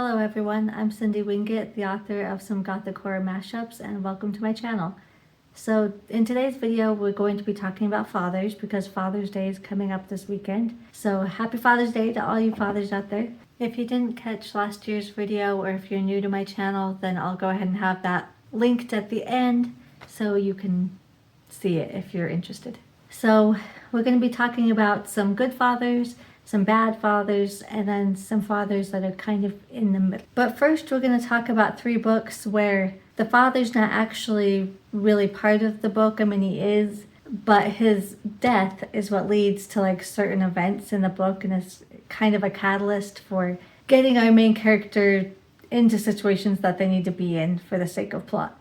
Hello everyone, I'm Cindy Winget, the author of some Gothic horror mashups, and welcome to my channel. So in today's video we're going to be talking about fathers because Father's Day is coming up this weekend. So happy Father's Day to all you fathers out there. If you didn't catch last year's video or if you're new to my channel, then I'll go ahead and have that linked at the end so you can see it if you're interested. So we're going to be talking about some good fathers, some bad fathers, and then some fathers that are kind of in the middle. But first we're going to talk about 3 books where the father's not actually really part of the book. I mean, he is, but his death is what leads to like certain events in the book, and it's kind of a catalyst for getting our main character into situations that they need to be in for the sake of plot.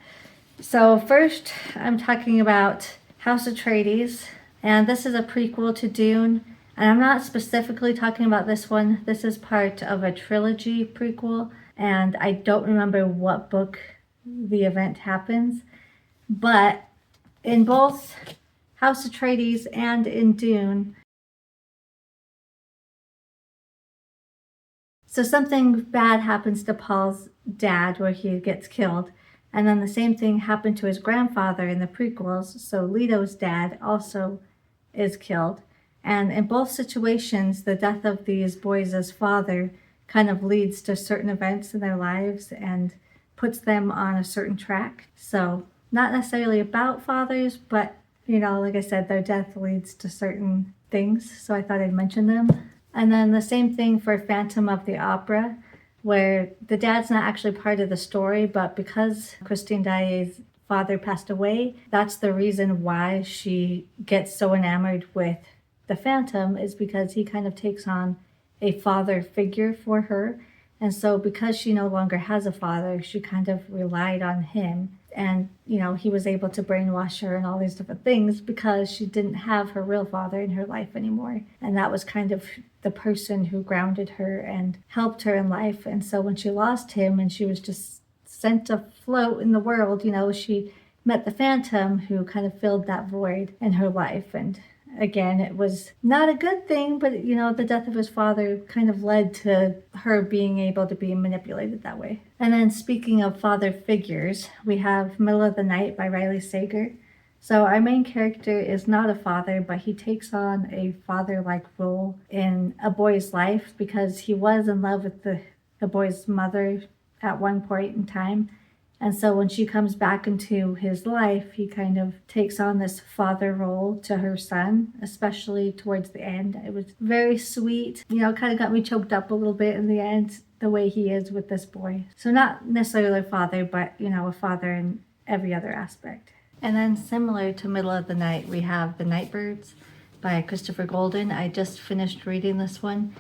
So first I'm talking about House Atreides, and this is a prequel to Dune. And I'm not specifically talking about this one. This is part of a trilogy prequel, and I don't remember what book the event happens. But in both House Atreides and in Dune, so something bad happens to Paul's dad where he gets killed. And then the same thing happened to his grandfather in the prequels. So Leto's dad also is killed. And in both situations, the death of these boys' father kind of leads to certain events in their lives and puts them on a certain track. So not necessarily about fathers, but, you know, like I said, their death leads to certain things. So I thought I'd mention them. And then the same thing for Phantom of the Opera, where the dad's not actually part of the story, but because Christine Daae's father passed away, that's the reason why she gets so enamored with the Phantom, is because he kind of takes on a father figure for her. And so because she no longer has a father, she kind of relied on him. And, you know, he was able to brainwash her and all these different things because she didn't have her real father in her life anymore. And that was kind of the person who grounded her and helped her in life. And so when she lost him and she was just sent afloat in the world, you know, she met the Phantom who kind of filled that void in her life. And again, it was not a good thing, but, you know, the death of his father kind of led to her being able to be manipulated that way. And then speaking of father figures, we have Middle of the Night by Riley Sager. So our main character is not a father, but he takes on a father-like role in a boy's life because he was in love with the boy's mother at one point in time. And so when she comes back into his life, he kind of takes on this father role to her son, especially towards the end. It was very sweet. You know, it kind of got me choked up a little bit in the end, the way he is with this boy. So not necessarily a father, but, you know, a father in every other aspect. And then similar to Middle of the Night, we have The Nightbirds by Christopher Golden. I just finished reading this one,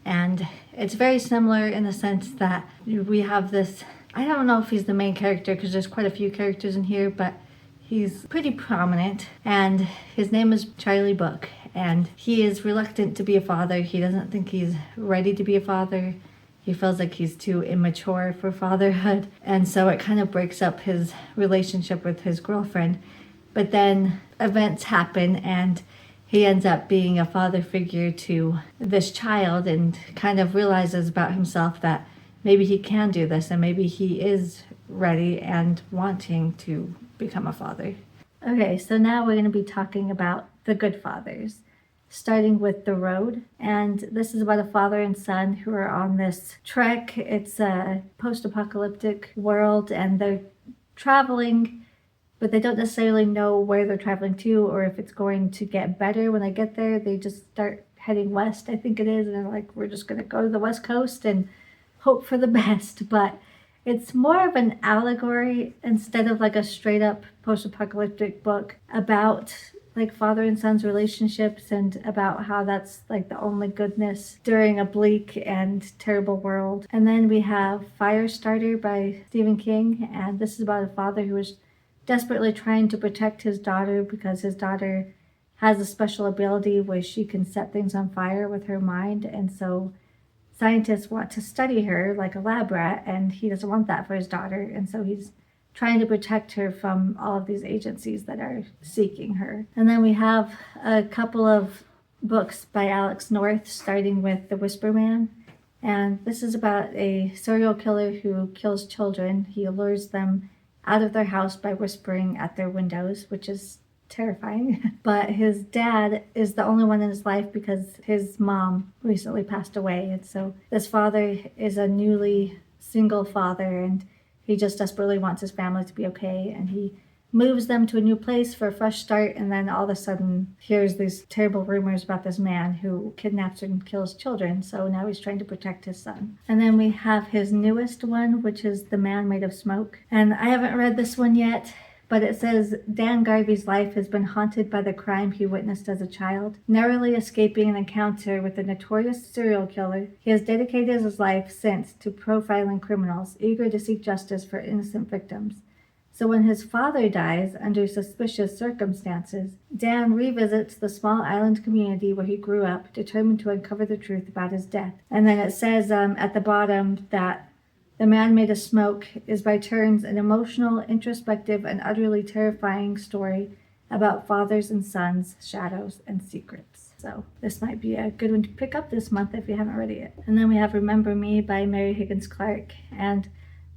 and it's very similar in the sense that we have this, I don't know if he's the main character because there's quite a few characters in here, but he's pretty prominent, and his name is Charlie Book, and he is reluctant to be a father. He doesn't think he's ready to be a father. He feels like he's too immature for fatherhood, and so it kind of breaks up his relationship with his girlfriend. But then events happen and he ends up being a father figure to this child and kind of realizes about himself that maybe he can do this and maybe he is ready and wanting to become a father. Okay, so now we're going to be talking about the good fathers, starting with The Road. And this is about a father and son who are on this trek. It's a post-apocalyptic world and they're traveling, but they don't necessarily know where they're traveling to or if it's going to get better when they get there. They just start heading west, I think it is, and they're like, we're just going to go to the West Coast and hope for the best. But it's more of an allegory instead of like a straight up post-apocalyptic book about like father and son's relationships and about how that's like the only goodness during a bleak and terrible world. And then we have Firestarter by Stephen King, and this is about a father who is desperately trying to protect his daughter because his daughter has a special ability where she can set things on fire with her mind. And so scientists want to study her like a lab rat, and he doesn't want that for his daughter. And so he's trying to protect her from all of these agencies that are seeking her. And then we have a couple of books by Alex North, starting with The Whisper Man. And this is about a serial killer who kills children. He lures them out of their house by whispering at their windows, which is terrifying. But his dad is the only one in his life because his mom recently passed away. And so this father is a newly single father, and he just desperately wants his family to be okay. And he moves them to a new place for a fresh start, and then all of a sudden hears these terrible rumors about this man who kidnaps and kills children. So now he's trying to protect his son. And then we have his newest one, which is The Man Made of Smoke. And I haven't read this one yet, but it says Dan Garvey's life has been haunted by the crime he witnessed as a child. Narrowly escaping an encounter with a notorious serial killer, he has dedicated his life since to profiling criminals, eager to seek justice for innocent victims. So when his father dies under suspicious circumstances, Dan revisits the small island community where he grew up, determined to uncover the truth about his death. And then it says at the bottom that The Man Made of Smoke is by turns an emotional, introspective, and utterly terrifying story about fathers and sons, shadows, and secrets. So this might be a good one to pick up this month if you haven't read it yet. And then we have Remember Me by Mary Higgins Clark. And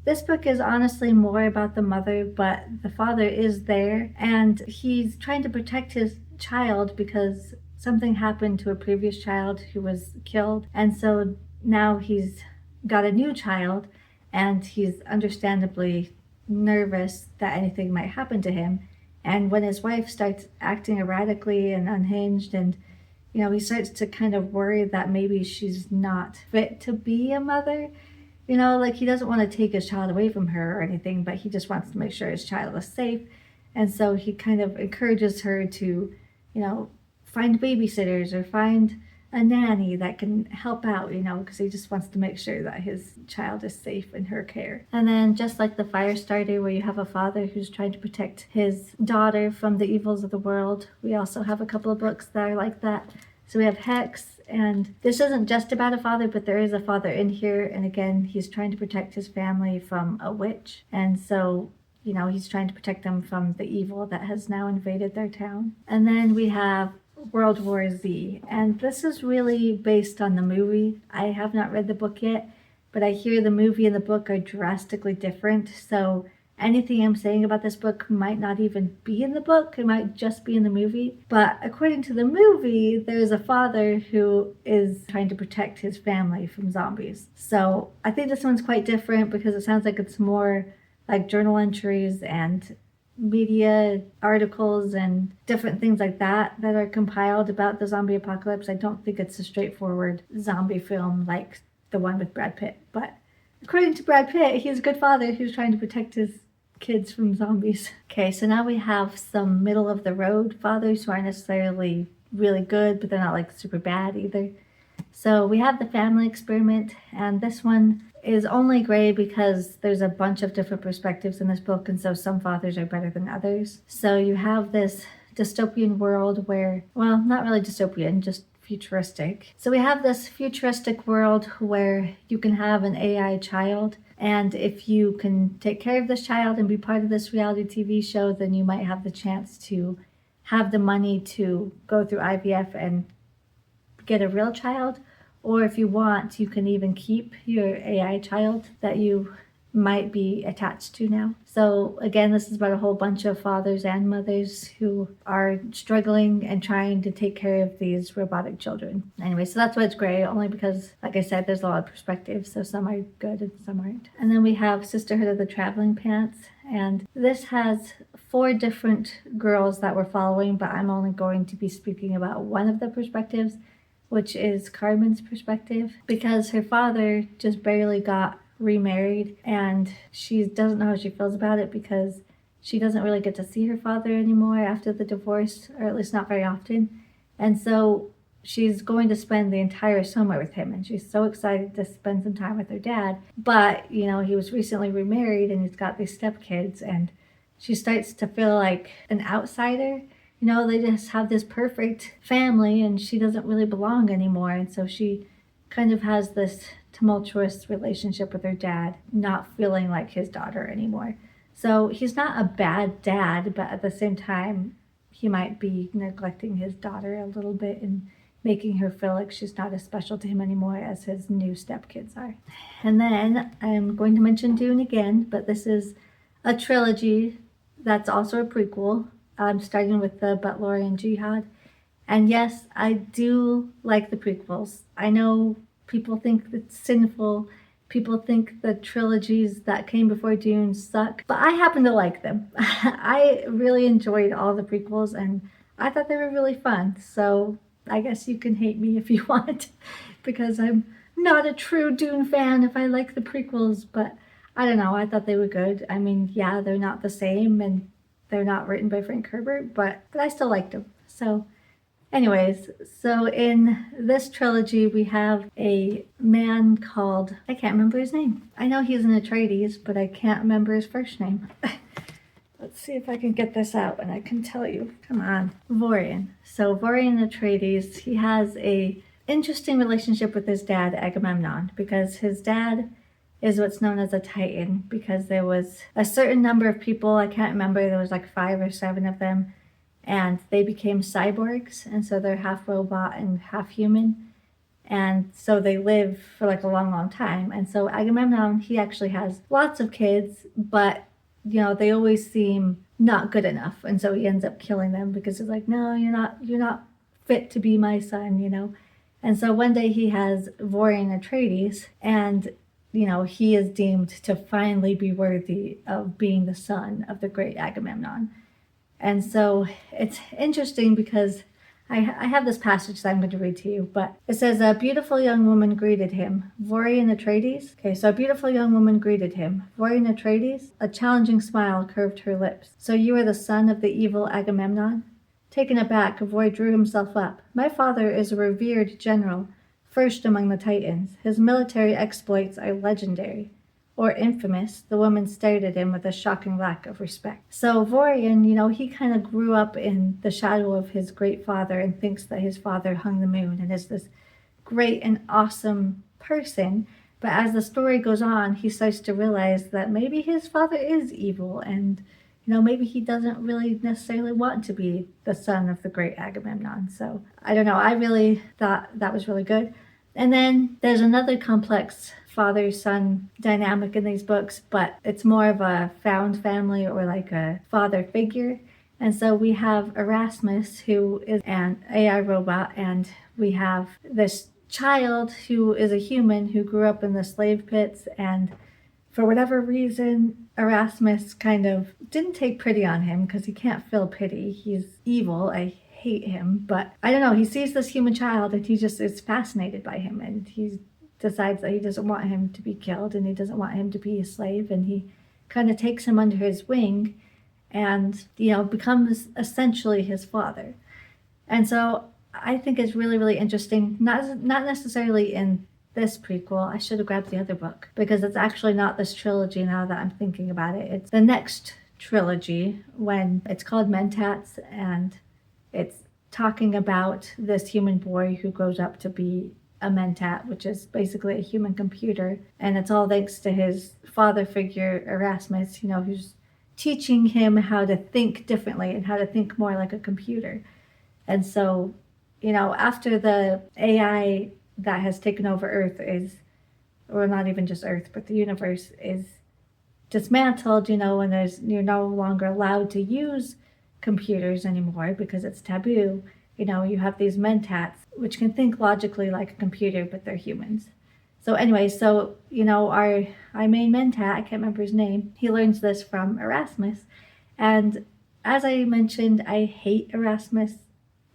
this book is honestly more about the mother, but the father is there, and he's trying to protect his child because something happened to a previous child who was killed. And so now he's got a new child, and he's understandably nervous that anything might happen to him. And when his wife starts acting erratically and unhinged, and he starts to kind of worry that maybe she's not fit to be a mother. Like he doesn't want to take his child away from her or anything, but he just wants to make sure his child is safe. And so he kind of encourages her to, find babysitters or find a nanny that can help out, because he just wants to make sure that his child is safe in her care. And then just like the Firestarter, where you have a father who's trying to protect his daughter from the evils of the world, we also have a couple of books that are like that. So we have Hex, and this isn't just about a father, but there is a father in here. And again, he's trying to protect his family from a witch. And so, he's trying to protect them from the evil that has now invaded their town. And then we have World War Z. And this is really based on the movie. I have not read the book yet, but I hear the movie and the book are drastically different. So anything I'm saying about this book might not even be in the book. It might just be in the movie. But according to the movie, there's a father who is trying to protect his family from zombies. So I think this one's quite different because it sounds like it's more like journal entries and media articles and different things like that are compiled about the zombie apocalypse. I don't think it's a straightforward zombie film like the one with Brad Pitt. But according to Brad Pitt, he's a good father who's trying to protect his kids from zombies. Okay, so now we have some middle of the road fathers who aren't necessarily really good, but they're not like super bad either. So we have The Family Experiment, and this one is only gray because there's a bunch of different perspectives in this book, and so some fathers are better than others. So you have this dystopian world where, well, not really dystopian, just futuristic. So we have this futuristic world where you can have an AI child, and if you can take care of this child and be part of this reality TV show, then you might have the chance to have the money to go through IVF and get a real child. Or if you want, you can even keep your AI child that you might be attached to now. So again, this is about a whole bunch of fathers and mothers who are struggling and trying to take care of these robotic children. Anyway, so that's why it's gray, only because, like I said, there's a lot of perspectives, so some are good and some aren't. And then we have Sisterhood of the Traveling Pants, and this has 4 different girls that we're following, but I'm only going to be speaking about one of the perspectives, which is Carmen's perspective, because her father just barely got remarried and she doesn't know how she feels about it because she doesn't really get to see her father anymore after the divorce, or at least not very often. And so she's going to spend the entire summer with him, and she's so excited to spend some time with her dad. But, he was recently remarried and he's got these stepkids, and she starts to feel like an outsider. They just have this perfect family and she doesn't really belong anymore. And so she kind of has this tumultuous relationship with her dad, not feeling like his daughter anymore. So he's not a bad dad, but at the same time, he might be neglecting his daughter a little bit and, making her feel like she's not as special to him anymore as his new stepkids are. And then I'm going to mention Dune again, but this is a trilogy that's also a prequel. I'm starting with the Butlerian Jihad. And yes, I do like the prequels. I know people think it's sinful. People think the trilogies that came before Dune suck, but I happen to like them. I really enjoyed all the prequels and I thought they were really fun. So I guess you can hate me if you want because I'm not a true Dune fan if I like the prequels, but I don't know. I thought they were good. I mean, yeah, they're not the same and they're not written by Frank Herbert, but I still liked them. So anyways, so in this trilogy, we have a man called, I can't remember his name. I know he's an Atreides, but I can't remember his first name. Let's see if I can get this out and I can tell you. Come on. Vorian. So Vorian Atreides, he has a interesting relationship with his dad, Agamemnon, because his dad is what's known as a Titan, because there was a certain number of people, I can't remember, there was like 5 or 7 of them, and they became cyborgs, and so they're half robot and half human, and so they live for like a long, long time. And so Agamemnon, he actually has lots of kids, but you know, they always seem not good enough, and so he ends up killing them because he's like, no, you're not fit to be my son, you know. And so one day he has Vorian Atreides, and you know, he is deemed to finally be worthy of being the son of the great Agamemnon. And so it's interesting because I have this passage that I'm going to read to you, but it says, a beautiful young woman greeted him. Vorian Atreides? Okay, so a beautiful young woman greeted him. Vorian Atreides? A challenging smile curved her lips. So you are the son of the evil Agamemnon? Taken aback, Voy drew himself up. My father is a revered general, first among the Titans. His military exploits are legendary. Or infamous. The woman stared at him with a shocking lack of respect. So Vorian, you know, he kind of grew up in the shadow of his great father and thinks that his father hung the moon and is this great and awesome person. But as the story goes on, he starts to realize that maybe his father is evil and, you know, maybe he doesn't really necessarily want to be the son of the great Agamemnon. So I don't know. I really thought that was really good. And then there's another complex father-son dynamic in these books, but it's more of a found family or like a father figure. And so we have Erasmus, who is an AI robot, and we have this child who is a human who grew up in the slave pits, and for whatever reason, Erasmus kind of didn't take pity on him because he can't feel pity. He's evil. I hate him, but I don't know. He sees this human child and he just is fascinated by him, and he decides that he doesn't want him to be killed and he doesn't want him to be a slave, and he kind of takes him under his wing and, you know, becomes essentially his father. And so I think it's really, really interesting. Not necessarily in this prequel. I should have grabbed the other book because it's actually not this trilogy now that I'm thinking about it. It's the next trilogy when it's called Mentats, and it's talking about this human boy who grows up to be a Mentat, which is basically a human computer. And it's all thanks to his father figure, Erasmus, you know, who's teaching him how to think differently and how to think more like a computer. And so, you know, after the AI that has taken over Earth is, or not even just Earth, but the universe is dismantled, you know, and you're no longer allowed to use computers anymore because it's taboo. You know, you have these mentats, which can think logically like a computer, but they're humans. So anyway, so, you know, our main mentat, I can't remember his name, he learns this from Erasmus. And as I mentioned, I hate Erasmus,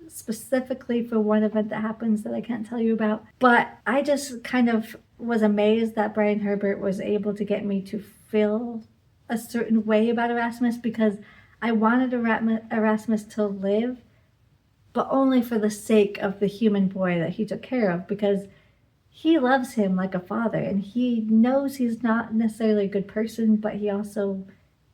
specifically for one event that happens that I can't tell you about. But I just kind of was amazed that Brian Herbert was able to get me to feel a certain way about Erasmus, because I wanted Erasmus to live, but only for the sake of the human boy that he took care of, because he loves him like a father, and he knows he's not necessarily a good person, but he also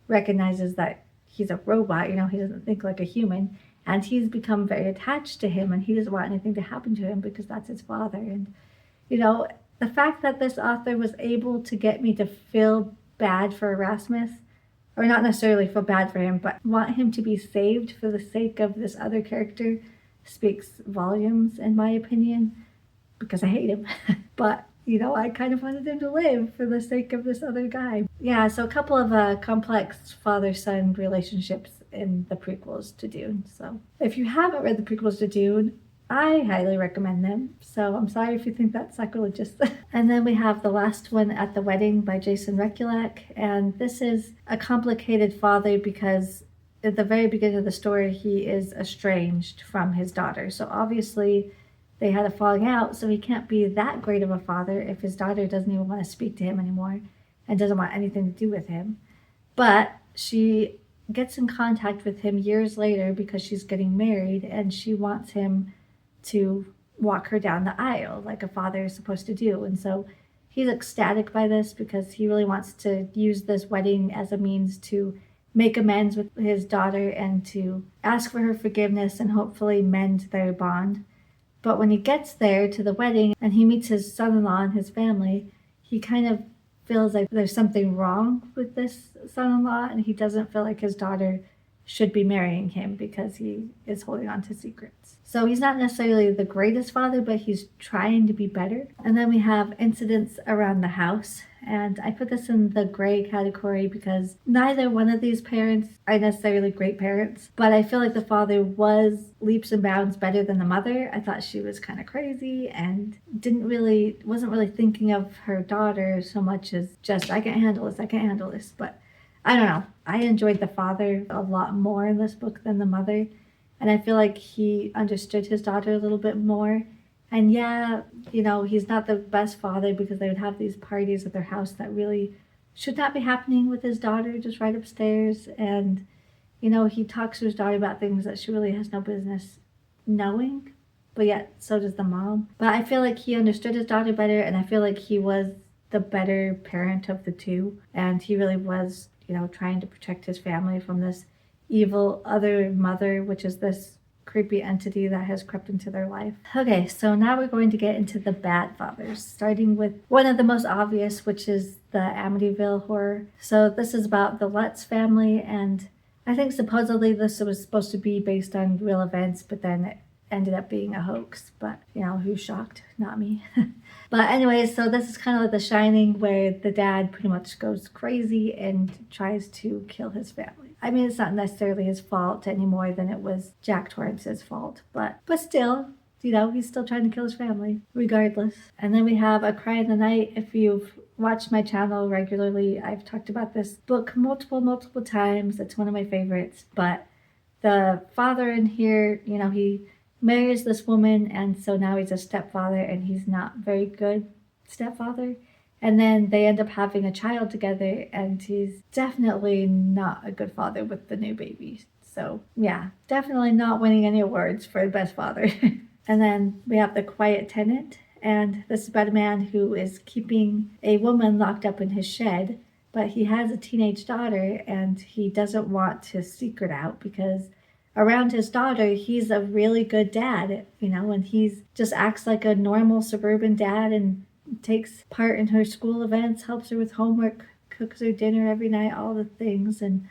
recognizes that he's a robot, you know, he doesn't think like a human, and he's become very attached to him, and he doesn't want anything to happen to him because that's his father. And, you know, the fact that this author was able to get me to feel bad for Erasmus, or not necessarily feel bad for him, but want him to be saved for the sake of this other character, speaks volumes, in my opinion, because I hate him. But, I kind of wanted him to live for the sake of this other guy. Yeah, so a couple of complex father-son relationships in the prequels to Dune. So if you haven't read the prequels to Dune, I highly recommend them. So I'm sorry if you think that's sacrilegious. And then we have The Last One at the Wedding by Jason Rekulak. And this is a complicated father because at the very beginning of the story, he is estranged from his daughter. So obviously they had a falling out, so he can't be that great of a father if his daughter doesn't even want to speak to him anymore and doesn't want anything to do with him. But she gets in contact with him years later because she's getting married, and she wants him to walk her down the aisle like a father is supposed to do. And so he's ecstatic by this because he really wants to use this wedding as a means to make amends with his daughter and to ask for her forgiveness and hopefully mend their bond. But when he gets there to the wedding and he meets his son-in-law and his family, he kind of feels like there's something wrong with this son-in-law, and he doesn't feel like his daughter should be marrying him because he is holding on to secrets. So he's not necessarily the greatest father, but he's trying to be better. And then we have Incidents Around the House. And I put this in the gray category because neither one of these parents are necessarily great parents, but I feel like the father was leaps and bounds better than the mother. I thought she was kind of crazy and wasn't really thinking of her daughter so much as just, I can't handle this. But I don't know. I enjoyed the father a lot more in this book than the mother. And I feel like he understood his daughter a little bit more. And yeah, he's not the best father because they would have these parties at their house that really should not be happening with his daughter just right upstairs. And, he talks to his daughter about things that she really has no business knowing. But yet, so does the mom. But I feel like he understood his daughter better, and I feel like he was the better parent of the two. And he really was, trying to protect his family from this evil other mother, which is this creepy entity that has crept into their life. Okay, so now we're going to get into the bad fathers, starting with one of the most obvious, which is the Amityville horror. So this is about the Lutz family, and I think supposedly this was supposed to be based on real events, but then it ended up being a hoax. But, who's shocked? Not me. But anyways, so this is kind of like The Shining, where the dad pretty much goes crazy and tries to kill his family. I mean, it's not necessarily his fault any more than it was Jack Torrance's fault, but still, he's still trying to kill his family, regardless. And then we have A Cry in the Night. If you've watched my channel regularly, I've talked about this book multiple times. It's one of my favorites. But the father in here, he marries this woman, and so now he's a stepfather, and he's not very good stepfather. And then they end up having a child together, and he's definitely not a good father with the new baby. So yeah, definitely not winning any awards for the best father. And then we have The Quiet Tenant, and this is about a man who is keeping a woman locked up in his shed, but he has a teenage daughter, and he doesn't want his secret out because around his daughter, he's a really good dad, and he's just acts like a normal suburban dad and takes part in her school events, helps her with homework, cooks her dinner every night, all the things. And,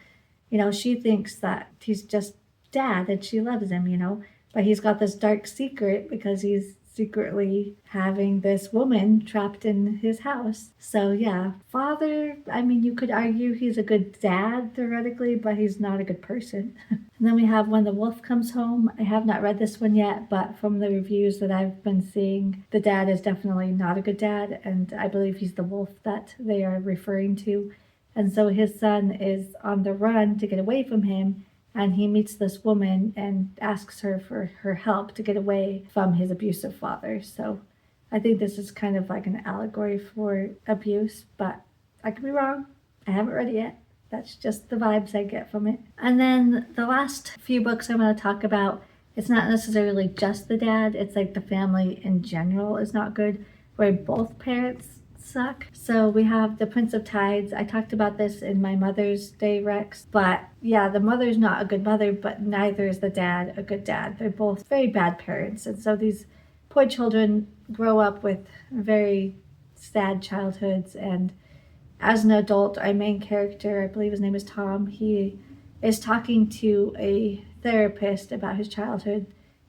she thinks that he's just dad and she loves him, but he's got this dark secret because he's secretly having this woman trapped in his house. So yeah, father, I mean, you could argue he's a good dad theoretically, but he's not a good person. And then we have When the Wolf Comes Home. I have not read this one yet, but from the reviews that I've been seeing, the dad is definitely not a good dad, and I believe he's the wolf that they are referring to. And so his son is on the run to get away from him, and he meets this woman and asks her for her help to get away from his abusive father. So I think this is kind of like an allegory for abuse, but I could be wrong. I haven't read it yet. That's just the vibes I get from it. And then the last few books I'm going to talk about, it's not necessarily just the dad. It's like the family in general is not good, where both parents suck. So we have The Prince of Tides. I talked about this in my Mother's Day Rex, but yeah, the mother's not a good mother, but neither is the dad a good dad. They're both very bad parents, and so these poor children grow up with very sad childhoods. And as an adult, our main character, I believe his name is Tom, he is talking to a therapist about his childhood,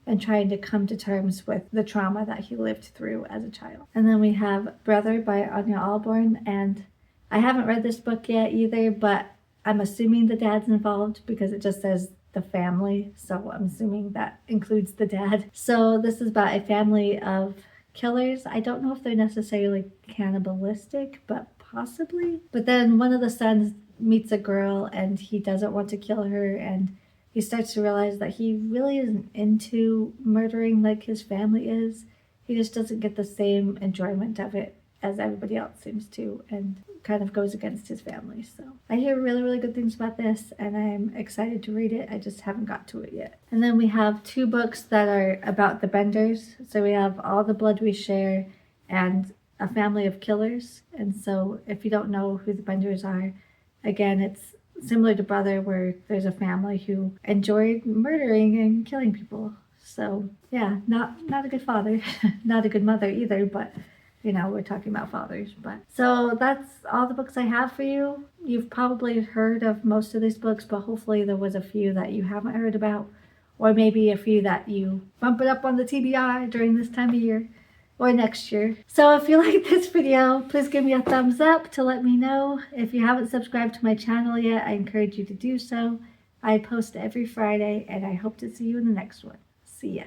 and trying to come to terms with the trauma that he lived through as a child. And then we have Brother by Anya Alborn, and I haven't read this book yet either, but I'm assuming the dad's involved because it just says the family, so I'm assuming that includes the dad. So this is about a family of killers. I don't know if they're necessarily cannibalistic, but possibly. But then one of the sons meets a girl and he doesn't want to kill her, and he starts to realize that he really isn't into murdering like his family is. He just doesn't get the same enjoyment of it as everybody else seems to, and kind of goes against his family. So I hear really, really good things about this, and I'm excited to read it. I just haven't got to it yet. And then we have 2 books that are about the Benders. So we have All the Blood We Share and A Family of Killers. And so if you don't know who the Benders are, again, it's similar to Brother, where there's a family who enjoyed murdering and killing people. So yeah, not a good father, not a good mother either, but you know, we're talking about fathers. But so that's all the books I have for you. You've probably heard of most of these books, but hopefully there was a few that you haven't heard about, or maybe a few that you bump it up on the TBR during this time of year or next year. So if you like this video, please give me a thumbs up to let me know. If you haven't subscribed to my channel yet, I encourage you to do so. I post every Friday, and I hope to see you in the next one. See ya.